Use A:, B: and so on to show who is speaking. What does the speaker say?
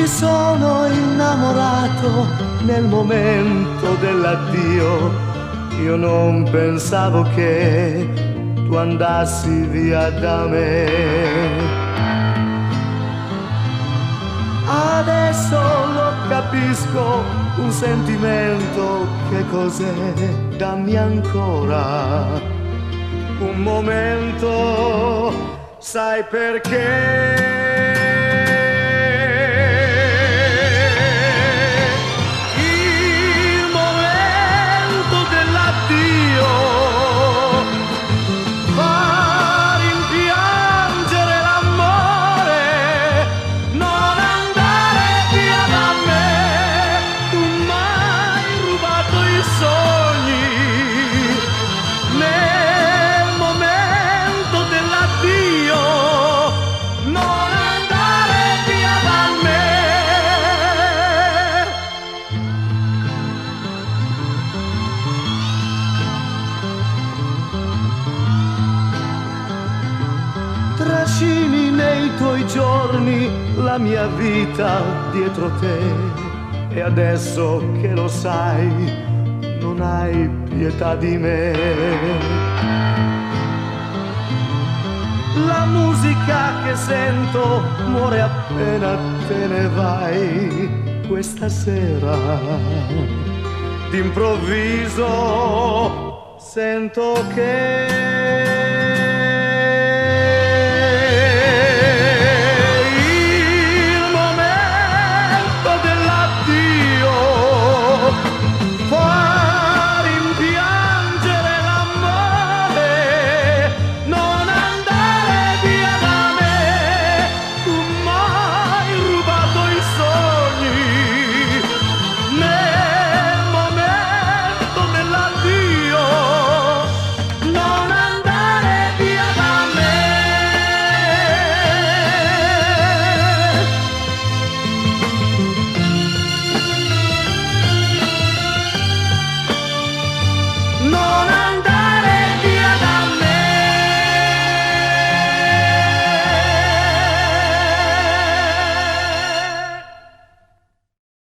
A: mi sono innamorato nel momento dell'addio. Io non pensavo che tu andassi via da me. Adesso lo capisco, un sentimento, che cos'è? Dammi ancora un momento, sai perché? Il momento dell'addio fa rimpiangere l'amore. Non andare via da me, tu m'hai rubato i sogni. Nel momento dell'addio non andare via da me. Trascini nei tuoi giorni la mia vita dietro te, e adesso che lo sai non hai pietà di me. La musica che sento muore appena te ne vai. Questa sera d'improvviso sento che